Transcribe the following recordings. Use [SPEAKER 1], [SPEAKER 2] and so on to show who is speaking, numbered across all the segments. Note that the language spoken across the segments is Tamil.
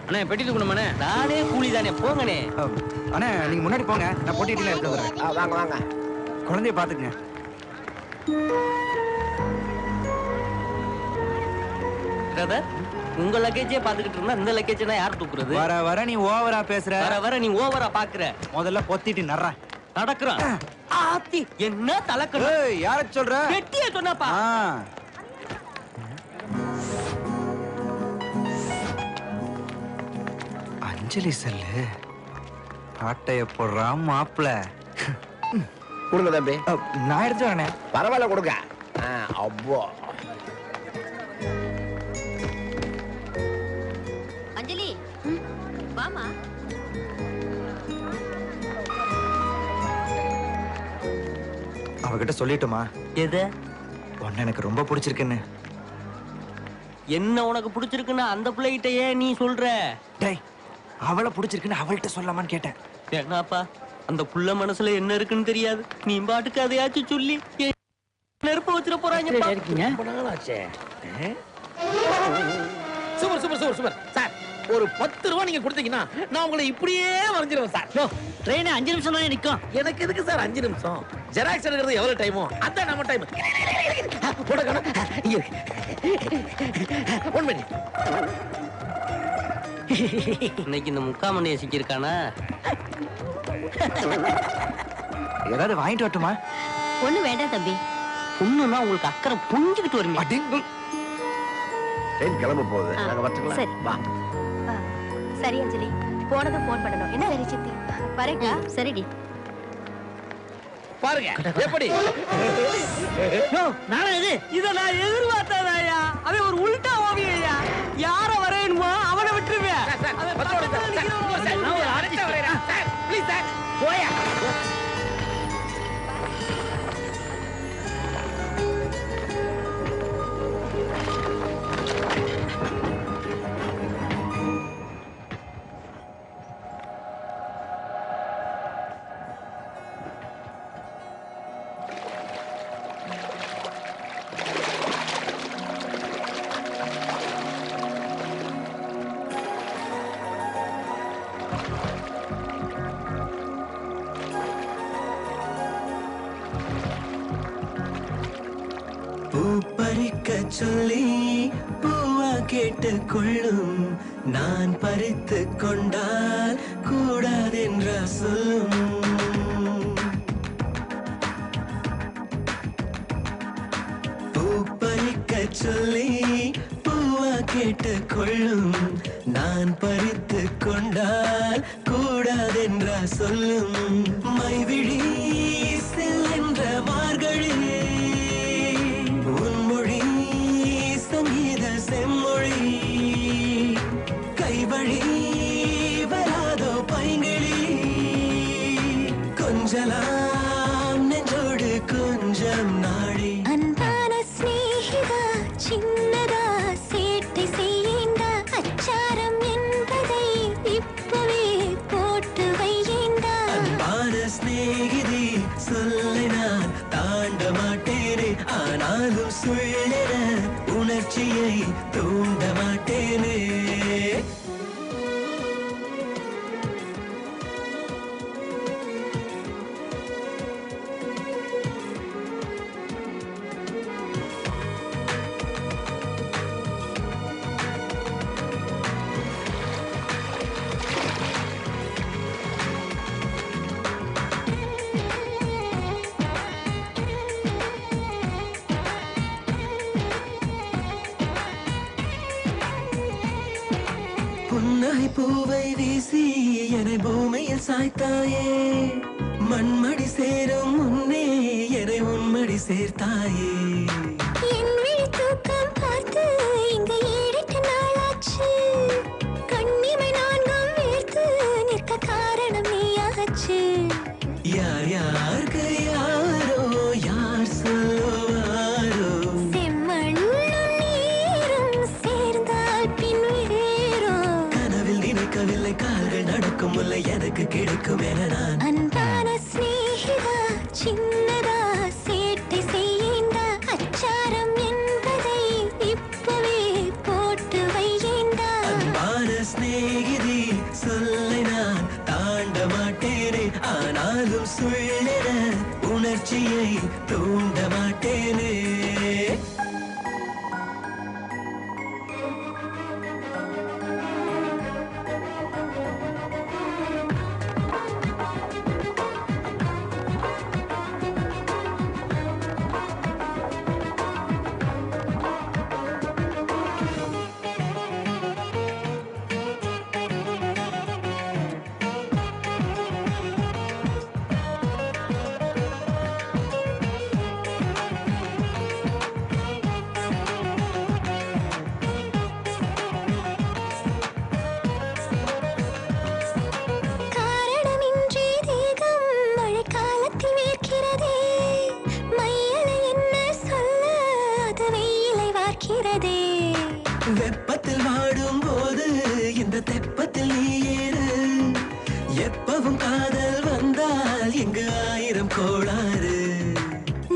[SPEAKER 1] அண்ணே பெட்டி தூக்கணுமாண்ணே? நானே கூலி தானே, போங்கண்ணே.
[SPEAKER 2] அண்ணே நீங்க முன்னாடி போங்க, நான் பொட்டிட்டில எடுத்து வரேன்.
[SPEAKER 3] வாங்க வாங்க.
[SPEAKER 2] குழந்தைய பாத்துக்கங்க.
[SPEAKER 1] பிரதர், உங்க லக்கேஜே பாத்துக்கிட்டு இருந்தா இந்த லக்கேஜ் யார் தூக்குறது?
[SPEAKER 2] வர வர நீ ஓவரா பேசுற.
[SPEAKER 1] வர வர நீ ஓவரா பாக்குற.
[SPEAKER 2] முதல்ல பொத்திட்டு நர்றேன்.
[SPEAKER 1] நடக்குறான். ஆத்தி என்ன தலக்கணும்?
[SPEAKER 2] ஏய் யார சொல்ற?
[SPEAKER 1] பெட்டியே சொன்னாப்பா.
[SPEAKER 2] அஞ்சலி செல்லு ஆட்டைய போடுறான் மாப்பிள.
[SPEAKER 3] கொடுங்க தம்பி.
[SPEAKER 2] நான் எடுத்து வரேன்.
[SPEAKER 3] பரவாயில்ல கொடுங்க. அவ்வளோ
[SPEAKER 4] அஞ்சலி வாமா.
[SPEAKER 2] அவகிட்ட சொல்லிட்டுமா?
[SPEAKER 1] எது?
[SPEAKER 2] உன்னை எனக்கு ரொம்ப பிடிச்சிருக்குன்னு.
[SPEAKER 1] என்ன உனக்கு பிடிச்சிருக்குன்னா அந்த பிள்ளைகிட்ட ஏன் நீ சொல்ற?
[SPEAKER 2] டேய் அவளை பிடிச்சிருக்குன்னு அவள்கிட்ட சொல்லலாமான்னு கேட்டேன்.
[SPEAKER 1] என்னப்பா அந்த புள்ள மனசுல என்ன இருக்குன்னு தெரியாது. நீ பாட்டுக்கு அதையாச்சும் சொல்லி நெருப்பு வச்சிட போறாங்க.
[SPEAKER 5] Super super super super sir. ஒரு 10 ரூபா நீங்க கொடுத்தீங்கன்னா நான் உங்களை இப்படியே வரைஞ்சிருவேன் சார்.
[SPEAKER 1] ட்ரெயின் 5 நிமிஷம் தான் நிக்கும்.
[SPEAKER 5] எனக்கு எதுக்கு சார் 5 நிமிஷம்? ஜெராக்ஸ் எடுக்கிறது எவ்வளவு டைமோ அதான் நம்ம டைம். போடக்கணும். 1 மினிட்.
[SPEAKER 1] இன்னைக்கு இந்த முக்காமணியை சிக்கியிருக்கானா?
[SPEAKER 2] ஏதாவது வாங்கிட்டு வரட்டுமா?
[SPEAKER 4] ஒண்ணு வேண்டாம் தம்பி.
[SPEAKER 1] பொண்ணுன்னா உங்களுக்கு அக்கறை புரிஞ்சுக்கிட்டு வருமே.
[SPEAKER 3] ட்ரெயின் கிளம்ப போகுது. நாங்க வரட்டுங்களா?
[SPEAKER 4] சரி.
[SPEAKER 3] வா.
[SPEAKER 4] சரி அஞ்சலி, போனதும் போன் பண்ணணும். என்ன? சரி சித்தி. வரேங்க. சரிடி.
[SPEAKER 5] பாருங்க எப்படி
[SPEAKER 1] நானே இது இத நான் எதிர்பார்த்ததாயா. அவன் ஒரு உல்டா ஓவியா. யார வரையணுமோ அவனை விட்டுருவேன்.
[SPEAKER 5] ப்ளீஸ் சார் போயா.
[SPEAKER 6] பூப்பறிக்க சொல்லி பூவா கேட்டு கொள்ளும், நான் பறித்து கொண்டால் கூடாதென்ற சொல்லும். பூப்பறிக்க சொல்லி பூவா கேட்டு கொள்ளும், நான் பறித்து கொண்டால் கூடாதென்ற சொல்லும். மைவிழி செல்லென்ற மார்கழி உன்மொழி சங்கீத செம்மொழி, கைவழி வராதோ பைங்கிழி, கொஞ்சலாம் நெஞ்சோடு கொஞ்சம் நாடி.
[SPEAKER 7] அன்பான ஸ்நேகிதா சின்னதா சேட்டை செய்யேண்டா, அச்சாரம் என்பதை இப்பவே போட்டு வையேண்டா.
[SPEAKER 6] அன்பான ஸ்நேகிதி சொல்லை நான் தாண்ட மாட்டேனே, ஆனாலும் சொல்லென உணர்ச்சியை தூண்ட மாட்டேனே. புன்னகை பூவை வீசி என்னை பூமியில் சாய்த்தாயே, மண்மடி சேரும் முன்னே என்னை உன்மடி சேர்த்தாயே.
[SPEAKER 7] என் விழி தூக்கம் பார்த்து இங்கு 7-8 நாளாச்சு, கண்ணிமை நான்கும் வேர்த்து நிற்க காரணம் நீயாச்சு.
[SPEAKER 6] யார் யாருக்கு யாரோ யார் சொல்லுவாரோ,
[SPEAKER 7] செம்மண்ணும் நீரும் சேர்ந்தால் பின் வேறோ.
[SPEAKER 6] கனவில் நினைக்கவில்லை கால்கள் நடக்கும் முல்லை எனக்கு கிடைக்கும் என நான்.
[SPEAKER 7] அன்பான ஸ்நேகிதா சின்னதா சேட்டை செய்யேண்டா, அச்சாரம் என்பதை இப்பவே போட்டு வையேண்டா.
[SPEAKER 6] அன்பான ஸ்நேகிதி தீயை தூண்ட மாட்டேனே.
[SPEAKER 7] காரணமின்றி தேகம் மழைக்காலத்தில் வேர்க்கிறதே. மையலை என்ன சொல்ல அது வெயிலை வார்க்கிறதே.
[SPEAKER 6] வெப்பத்தில் வாடும் போது இந்த தெப்பத்தில் நீ ஏறு. எப்பவும் காதல் வந்தால் இங்கு 1000 கோளாறு.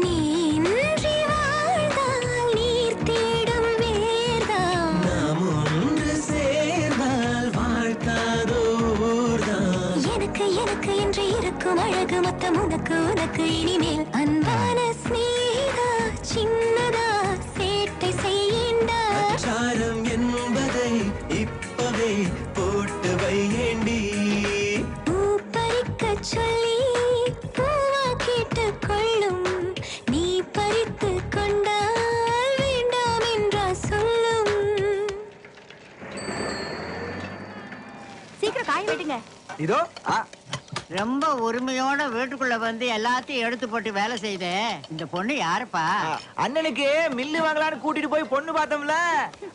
[SPEAKER 7] நீ இன்றி வாழ்ந்தால் நீர் தேடும் வேர்தான்.
[SPEAKER 6] நாம் ஒன்று சேர்ந்தால் வாழ்த்தாதோ ஊர்தான்.
[SPEAKER 7] எனக்கு எனக்கு என்று இருக்கும் அழகு மொத்தம் உனக்கு உனக்கு இனிமேல். அன்பான ஸ்நேகிதா சின்னதா சேட்டை செய்யண்டா.
[SPEAKER 6] அச்சாரம் என்பதை இப்பவே போட்டு வையேண்டி.
[SPEAKER 7] பூ பறிக்கச் சொல்லி பூவா கேட்டுக் கொள்ளும். நீ பறித்துக் கொண்டால் வேண்டாம் என்றா சொல்லும்.
[SPEAKER 4] சீக்கிரம் காய வெட்டுங்க.
[SPEAKER 2] இதோ
[SPEAKER 8] ரொம்ப உரிமையோட வீட்டுக்குள்ள வந்து எல்லாத்தையும் எடுத்து போட்டு வேலை செய்தே இந்த பொண்ணு யாருப்பா?
[SPEAKER 2] அண்ணனுக்கு மில்லு வாங்கலான்னு கூட்டிட்டு போய் பொண்ணு பார்த்தோம்ல,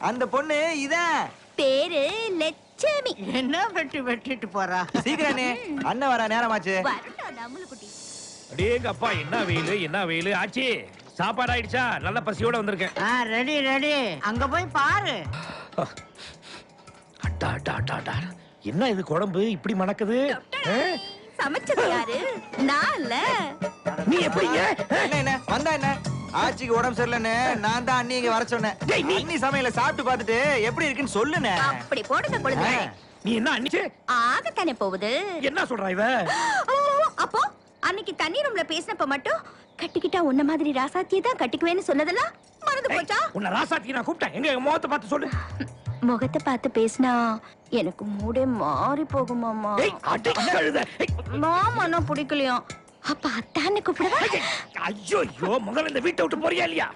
[SPEAKER 2] அந்த பொண்ணு இதான்.
[SPEAKER 4] பேரு லட்சுமி.
[SPEAKER 8] என்ன வெட்டிட்டு போறா?
[SPEAKER 2] சீக்கிரம் அண்ணே, அண்ணன் வர நேரமாச்சு.
[SPEAKER 4] வரட்டும் நம்மளு குட்டி.
[SPEAKER 5] அடேங்க அப்பா, என்ன வெயில் ஆச்சி. சாப்பாடு ஆயிடுச்சா? நல்ல பசியோட வந்திருக்கேன்.
[SPEAKER 8] ரெடி அங்க போய் பாரு.
[SPEAKER 5] அட்டா அட்டா அட்டா அட்டா. என்ன இது குழம்பு இப்படி மணக்குது?
[SPEAKER 4] சமைச்சது யாரு? நான் இல்ல.
[SPEAKER 5] நீ எப்படிங்க?
[SPEAKER 2] என்ன வந்தா என்ன? ஆச்சிக்கு உடம்பு சரியில்லைன்னு நான் தான் அண்ணி இங்க வர சொன்னேன். அண்ணி சமையல சாப்பிட்டு பார்த்துட்டு எப்படி இருக்குன்னு சொல்லுனே.
[SPEAKER 4] அப்படி போடுங்க பொழுது.
[SPEAKER 5] நீ என்ன அன்னிச்சு?
[SPEAKER 4] ஆகத்தானே போகுது.
[SPEAKER 5] என்ன சொல்றா இவ?
[SPEAKER 4] அப்போ அன்னைக்கு தண்ணி ரூம்ல பேசினப்ப மட்டும் கட்டிக்கிட்டா உன்ன மாதிரி ராசாத்தியை தான் கட்டிக்குவேன்னு சொன்னதெல்லாம் மறந்து போச்சா?
[SPEAKER 5] உன்னை ராசாத்தி நான் கூப்பிட்டேன். எங்க முகத்தை பார்த்து சொல்லு.
[SPEAKER 4] முகத்தை பார்த்து பேசினா எனக்கு மூடே மாறி போகும் மாமா. மாமா நான் பிடிக்கலையும். அப்ப அத்தான்னு கூப்பிடுவா.
[SPEAKER 5] ஐயோ முதல்ல இந்த வீட்டை விட்டு போறியா இல்லையா?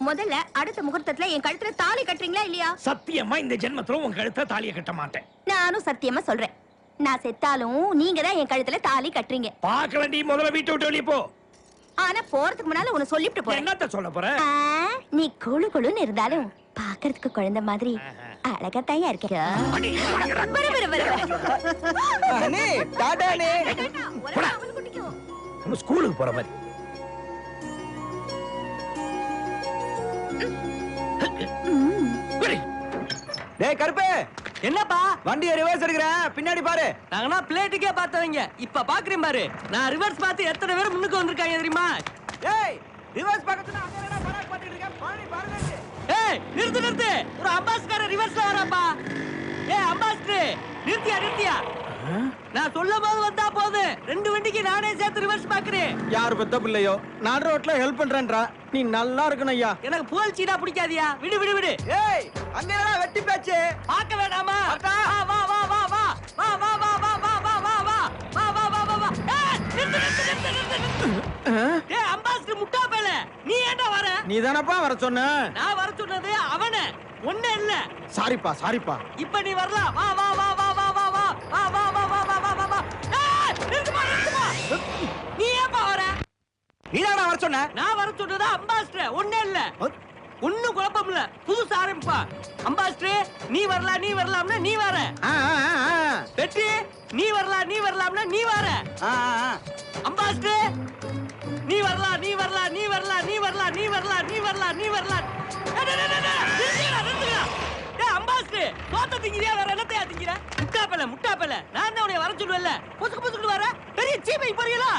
[SPEAKER 4] முதல்ல அடுத்த முகூர்த்தத்துல என் கழுத்துல தாலி கட்டுறீங்களா இல்லையா?
[SPEAKER 5] சத்தியமா இந்த ஜென்மத்துல உன் கழுத்துல தாலியை கட்ட மாட்டேன்.
[SPEAKER 4] நானும் சத்தியமா சொல்றேன். நான் செத்தாலும் நீங்க தான் என் கழுத்துல தாலி கட்டுறீங்க.
[SPEAKER 5] பாக்கலண்டி, முதல்ல வீட்டை விட்டு வெளியே போ.
[SPEAKER 4] ஆனா போறதுக்கு முன்னால உன்னை சொல்லிட்டு போறேன்.
[SPEAKER 5] என்னத்த சொல்ல போற?
[SPEAKER 4] நீ குழு குழுன்னு இருந்தாலும் பாக்குறதுக்கு குழந்தை மாதிரி அழகா தயா இருக்க.
[SPEAKER 2] அண்ணே டாடா அண்ணே.
[SPEAKER 5] நம்ம ஸ்கூலுக்கு போற மாதிரி.
[SPEAKER 2] டேய் கருப்பு,
[SPEAKER 1] என்னப்பா
[SPEAKER 2] வண்டியை ரிவர்ஸ் எடுக்கிறேன், பின்னாடி பாரு.
[SPEAKER 1] நாங்கனா பிளேட்டுக்கே பார்த்தவங்க, இப்ப பாக்குறேன் பாரு. நான் ரிவர்ஸ் பார்த்து எத்தனை பேர் முன்னுக்கு வந்திருக்காங்க தெரியுமா?
[SPEAKER 2] ஏய் ரிவர்ஸ் பக்கத்துல அங்க என்ன பராக் பண்ணிட்டு இருக்க? பாடி பாருங்க.
[SPEAKER 1] ஏய் நிறுத்து, ஒரு அம்பாஸ்டர் ரிவர்ஸ்ல வராப்பா. ஏய் அம்பாஸ்டர் நிறுத்தியா? நான் சொல்லும் போது வந்தா போது. 2 வண்டிக்கு நானே சேர்த்து ரிவர்ஸ் பாக்குறேன்.
[SPEAKER 9] யார் பெத்த பிள்ளையோ நான் ரோட்ல ஹெல்ப் பண்றேன்றா. நீ நல்லா இருக்கணும் ஐயா.
[SPEAKER 1] எனக்கு புகழ்ச்சினா பிடிக்காதியா? விடு.
[SPEAKER 2] ஏய் அங்க என்ன வெட்டி பேச்சு?
[SPEAKER 1] பார்க்க வேண்டாமா? வா. நிறுத்து. ஏய் அம்பாஸ்டர் முட்டா பேல, நீ ஏன்டா வர?
[SPEAKER 9] நீ தானப்பா வர சொன்ன.
[SPEAKER 1] நான் வர சொன்னது அவன, ஒண்ணே இல்ல.
[SPEAKER 9] சாரிப்பா.
[SPEAKER 1] இப்ப நீ வரலாம். வா. நிறுத்துமா. நீ ஏப்பா வர?
[SPEAKER 2] நீதானா வர சொன்ன?
[SPEAKER 1] நான் வர சொன்னதா அம்பாஸ்டர், ஒண்ணே இல்ல. ஒண்ணும் குழப்பம் இல்ல, புதுசா ஆரம்பிப்பா. அம்பாஸ்டர் நீ வரலாம்னா நீ வர. வெற்றி நீ வரலாம்னா நீ வர. அம்பாஸ்டர் நீ வரலாம். அம்பாஸ்டர் தோத்த திங்கிறியா? வேற என்னத்தையா திங்கிற? முட்டாப்பல நான் தான் உடைய வர சொல்லுவேன்ல. பொசுக்கு வர பெரிய சீமை போறீங்களா?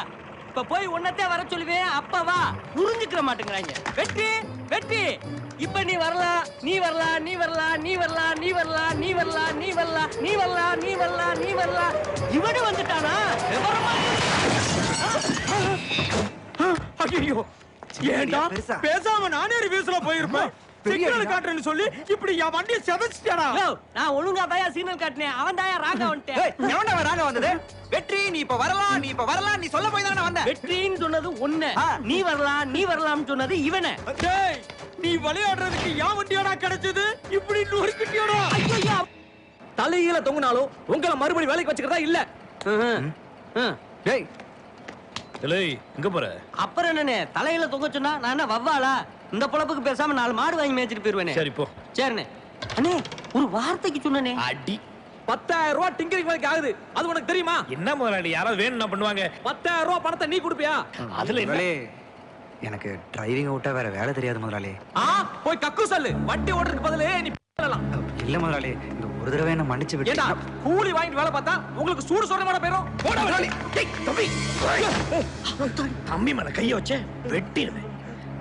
[SPEAKER 1] இப்ப போய் உன்னத்தே வர சொல்லுவேன். அப்ப வா. புரிஞ்சுக்கிற மாட்டேங்கிறாங்க. வெற்றி இப்ப நீ வரலாம். இவனு வந்துட்டானா?
[SPEAKER 9] ஐயோ ஏண்டா
[SPEAKER 2] பெருசா?
[SPEAKER 9] பேசாம நானே ரிவ்யூஸ்ல போயிருப்பேன்.
[SPEAKER 2] பெரிய
[SPEAKER 9] சிக்னல்
[SPEAKER 2] அடிடா.
[SPEAKER 9] காட்டுறேன்னு சொல்லி இப்படி என் வண்டியை செதச்சிட்டாடா.
[SPEAKER 1] யோ, நான் ஒழுங்கா தாயா சிக்னல் காட்டினேன், அவன் தாயா ராங்கா வந்துட்டேன்.
[SPEAKER 2] ஏய், எவன்டா வராங்க வந்தது? வெற்றி நீ இப்ப வரலாம், நீ இப்ப வரலாம், நீ சொல்ல போய் தானே வந்த.
[SPEAKER 1] வெற்றின்னு சொன்னது ஒண்ணு, நீ வரலாம் நீ வரலாம்னு சொன்னது இவனை.
[SPEAKER 9] டேய், நீ விளையாடுறதுக்கு என் வண்டியாடா கிடைச்சது? இப்படி நொறுக்கிட்டியாடா?
[SPEAKER 1] ஐயோ,
[SPEAKER 5] தலையில தொங்குனாலும் உங்களை மறுபடியும் வேலைக்கு வச்சுக்கிறதா இல்ல.
[SPEAKER 2] டேய்,
[SPEAKER 5] இங்க போற
[SPEAKER 1] அப்புறம் என்னண்ணே, தலையில தொங்க சொன்னா நான் என்ன வவ்வாளா? இந்த பொழப்புக்கு பேசாம 4 மாடு வாங்கி மேய்ச்சிட்டு போயிருவேனே.
[SPEAKER 5] சரி போ.
[SPEAKER 1] சரிண்ணே. அண்ணே, ஒரு வார்த்தைக்கு சொன்னனே.
[SPEAKER 5] அடி 10,000 ரூபாய் டிங்கரிங் வேலைக்கு ஆகுது, அது உனக்கு தெரியுமா? என்ன முதலாளி, யாராவது வேணும்னா பண்ணுவாங்க. 10,000 ரூபாய் பணத்தை நீ கொடுப்பியா? அதுல என்ன?
[SPEAKER 2] முதலாளி, எனக்கு டிரைவிங் விட்டா வேற வேலை தெரியாது முதலாளி.
[SPEAKER 5] போய் கக்கு சொல்லு. வண்டி ஓட்டுறதுக்கு பதிலே நீ பண்ணலாம்.
[SPEAKER 2] இல்ல முதலாளி, இந்த ஒரு தடவை என்ன மன்னிச்சு விட்டு.
[SPEAKER 5] ஏண்டா கூலி வாங்கிட்டு வேலை பார்த்தா உங்களுக்கு சூடு சொல்ற மாதிரி போயிரும். போடா முதலாளி. டேய் தம்பி, தம்பி மேல கைய வச்சே வெட்டிடுவேன்.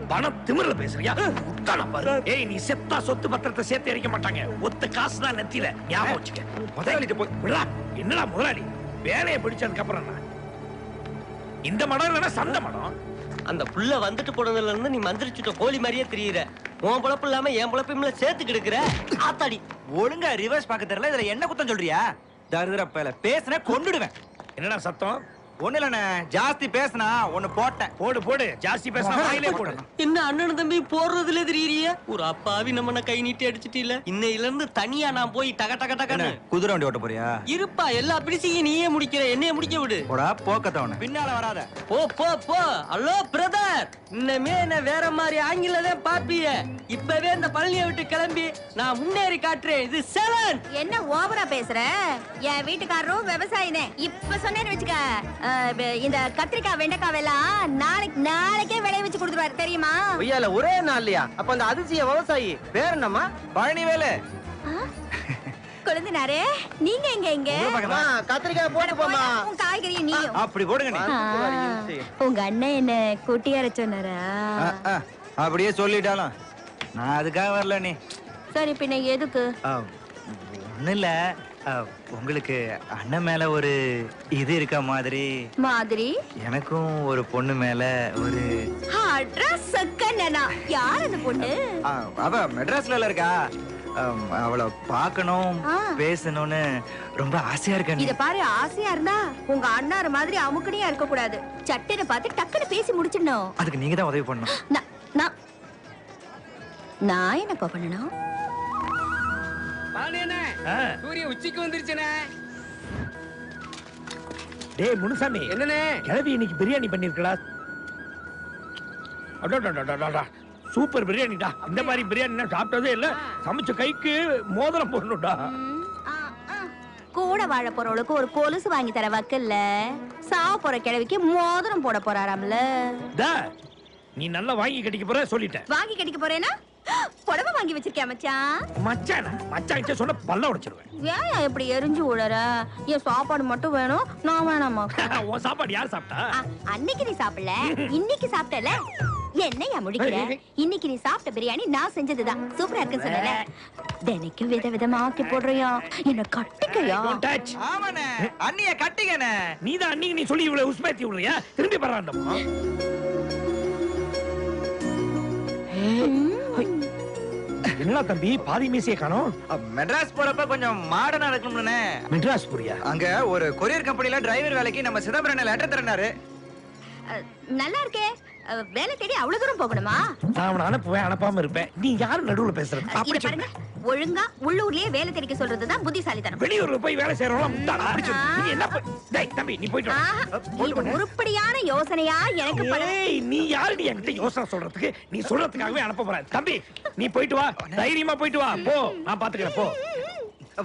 [SPEAKER 5] பணம் திமிரல பேசுறியா? உட்கார பாரு. ஏய், நீ செத்தா சொத்து பத்திரத்தை சேர்த்து எரிக்க மாட்டாங்க. ஒத்த காசு தான் நெத்தியில. ஞாபகம் வச்சுக்க. முதலாளிட்ட போய் விடா. என்னடா முதலாளி, வேலையை பிடிச்சதுக்கு அப்புறம் என்ன? இந்த மடம் இல்லைன்னா சந்த மடம்.
[SPEAKER 1] அந்த புள்ள வந்துட்டு போனதுல இருந்து நீ மந்திரிச்சுட்ட கோழி மாதிரியே தெரியுற. உன் பொழப்பு இல்லாம என் பொழப்பையும் சேர்த்து கெடுக்கிற. ஆத்தாடி,
[SPEAKER 2] ஒழுங்கா ரிவர்ஸ் பார்க்க தெரியல, இதுல என்ன குத்தம் சொல்றியா? தருதர பேல பேசுன கொன்னுடுவேன்.
[SPEAKER 5] என்னடா சத்தம்?
[SPEAKER 2] ஒண்ணு இல்லண்ணே, ஜாஸ்தி பேசுனா ஒண்ணு போட்டேன்.
[SPEAKER 5] போடு போடு, ஜாஸ்தி பேசினா வாயிலே போடு.
[SPEAKER 1] என்ன அண்ணன் தம்பி போடுறதுல தெரியறிய? ஒரு அப்பாவி நம்ம கை நீட்டி அடிச்சிட்டீல. இன்னையில இருந்து தனியா நான் போய் டக டக டகன்னு
[SPEAKER 2] குதிரை வண்டி ஓட்ட போறியா?
[SPEAKER 1] இருப்பா, எல்லா பிடிச்சியும் நீயே முடிக்கிற, என்னைய முடிக்க விடு.
[SPEAKER 2] போடா போக்கத்தவன. பின்னால வராத.
[SPEAKER 1] போ போ போ. ஹலோ பிரதர், இன்னமே என்ன வேற மாதிரி ஆங்கிலதே பாப்பிய. இப்பவே இந்த பழனியை விட்டு கிளம்பி நான் முன்னேறி காட்டுறேன். இது செலன்.
[SPEAKER 4] என்ன ஓவரா பேசுற? என் வீட்டுக்காரரும் விவசாயினே. இப்ப சொன்னேன்னு வச்சுக்க, இந்த கத்திரிக்காய் வெண்டைக்காய் எல்லாம் நாளைக்கே விளைய வச்சு கொடுத்துருவாரு, தெரியுமா?
[SPEAKER 1] ஐயால ஒரே நாள்லயா? அப்ப அந்த அதிசய விவசாயி பேர் என்னம்மா?
[SPEAKER 2] பழனிவேலு.
[SPEAKER 4] கொழுந்தனாரே, நீங்க எங்க
[SPEAKER 1] கத்திரிக்காய் போட்டு போமா.
[SPEAKER 4] உன் காய்கறி நீயும்
[SPEAKER 2] அப்படி போடுங்க நீ.
[SPEAKER 4] உங்க அண்ணன் என்ன கூட்டியார சொன்னாரா?
[SPEAKER 2] அப்படியே சொல்லிட்டாலும் நான் அதுக்காக வரல நீ.
[SPEAKER 4] சரி, பின்ன எதுக்கு?
[SPEAKER 2] ஒண்ணு இல்ல, உங்களுக்கு அண்ணன் மேல ஒரு இது இருக்க மாதிரி
[SPEAKER 4] மாதிரி
[SPEAKER 2] எனக்கும் ஒரு பொண்ணு மேல ஒரு.
[SPEAKER 4] அட்ரஸ் சக்கண்ணனா? யார் அந்த பொண்ணு?
[SPEAKER 2] அவ மெட்ராஸ்ல இருக்கா. அவளை பார்க்கணும், பேசணும்னு ரொம்ப ஆசையா இருக்கேன்.
[SPEAKER 4] இத பாரு, ஆசையா இருந்தா உங்க அண்ணாரு மாதிரி அமுக்கடியா இருக்க கூடாது. சட்டுன்னு பார்த்து டக்குன்னு பேசி முடிச்சிடணும்.
[SPEAKER 2] அதுக்கு நீங்க தான் உதவி பண்ணணும்.
[SPEAKER 4] நான் என்னப்பா பண்ணணும்?
[SPEAKER 1] சூரிய உச்சிக்கு வந்துருச்சுனே.
[SPEAKER 5] டேய் முனுசாமி,
[SPEAKER 1] என்னனே
[SPEAKER 5] கிளவி இன்னைக்கு பிரியாணி பண்ணிருக்கடா. அடடடடடடா, சூப்பர் பிரியாணிடா. இந்த மாதிரி பிரியாணி நான் சாப்பிட்டதே இல்ல. சமைச்ச கைக்கு மோதிரம் போடணும்டா.
[SPEAKER 4] கூட வாழ போறவளுக்கு ஒரு கொலுசு வாங்கி தர வக்கல்ல, சாவ போற கிழவிக்கு மோதிரம் போட போறாராம்ல.
[SPEAKER 5] நீ நல்லா வாங்கி கட்டிக்க போற சொல்லிட்டேன்.
[SPEAKER 4] வாங்கி கட்டிக்க போறேனா? புடவை வாங்கி வச்சிருக்கியா மச்சான்?
[SPEAKER 5] மச்சான் மச்சான் சொன்ன பல்ல உடைச்சிருவேன்.
[SPEAKER 4] ஏன் எப்படி எரிஞ்சு விடுற? என் சாப்பாடு மட்டும் வேணும், நான் வேணாமா?
[SPEAKER 5] உன் சாப்பாடு யார் சாப்பிட்டா?
[SPEAKER 4] அன்னைக்கு நீ சாப்பிடல, இன்னைக்கு சாப்பிட்டல. என்னையா முடிக்கிற? இன்னைக்கு நீ சாப்பிட்ட பிரியாணி நான் செஞ்சதுதான். சூப்பரா இருக்குன்னு சொன்னல. தினைக்கும் விதவிதமா ஆக்கி போடுறியா? என்ன கட்டிக்கையா?
[SPEAKER 2] ஆமாண்ணே, அண்ணிய கட்டிக்கண்ணே.
[SPEAKER 5] நீதான் அன்னைக்கு நீ சொல்லி இவ்வளவு உஸ்மேத்தி விடுறியா? திரும்பி பரவாண்டமா? என்ன தம்பி பாதி மீசையை காணோம்?
[SPEAKER 2] மெட்ராஸ் போறப்ப கொஞ்சம் மாடர்னா இருக்கணும்னே.
[SPEAKER 5] மெட்ராஸ் புரியா?
[SPEAKER 2] அங்க ஒரு கொரியர் கம்பெனில டிரைவர் வேலைக்கு நம்ம சிதம்பரம் லெட்டர் தரனாரு.
[SPEAKER 4] நல்லா இருக்கே. வேலை தேடி அவ்வளவு தூரம் போகணுமா?
[SPEAKER 5] நான் அவனை அனுப்புவேன், அனுப்பாம இருப்பேன். நீ யாரு நடுவுல பேசுறது? அப்படி
[SPEAKER 4] பாருங்க, ஒழுங்கா உள்ளூர்லயே வேலை தேடிக்க சொல்றதுதான் புத்திசாலித்தனம்.
[SPEAKER 5] வெளியூர்ல போய் வேலை செய்யறவங்க முட்டாளா? அப்படி சொல்லு. நீ என்ன டேய் தம்பி, நீ போய்ட்டு வா.
[SPEAKER 4] இது உருப்படியான யோசனையா எனக்கு
[SPEAKER 5] ஏய், நீ யாருடி என்கிட்ட யோசனை சொல்றதுக்கு? நீ சொல்றதுக்காகவே அனுப்ப போறேன். தம்பி நீ போயிட்டு வா, தைரியமா போயிட்டு வா. போ, நான் பாத்துக்கிறேன். போ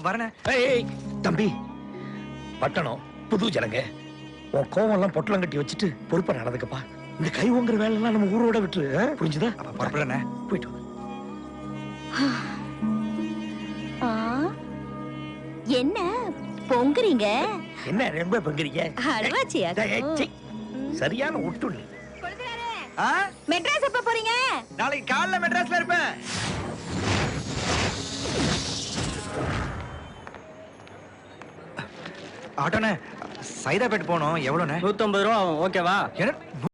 [SPEAKER 2] வரனே.
[SPEAKER 5] ஏய் தம்பி, பட்டணம் புது ஜனங்க. உன் கோவம் எல்லாம் பொட்டலம் கட்டி வச்சுட்டு பொறுப்பா நடந்துக்கப்பா. இந்த கை ஓங்குற வேலை எல்லாம் நம்ம ஊரோட விட்டு, புரிஞ்சுதா?
[SPEAKER 2] புறப்படனே.
[SPEAKER 5] போயிட்டு
[SPEAKER 4] வா. என்ன பொங்குறீங்க?
[SPEAKER 5] என்ன ரொம்ப பொங்குறீங்க?
[SPEAKER 4] அடவாச்சியா?
[SPEAKER 5] சரியான ஒட்டுண்ணி.
[SPEAKER 4] மெட்ராஸ் எப்ப போறீங்க?
[SPEAKER 2] நாளைக்கு காலைல மெட்ராஸ்ல இருப்பேன். ஆட்டோண்ணே, சைதாப்பேட் போனோம். எவ்வளோண்ணே?
[SPEAKER 1] 150 ரூபா. ஓகேவா?
[SPEAKER 2] என்ன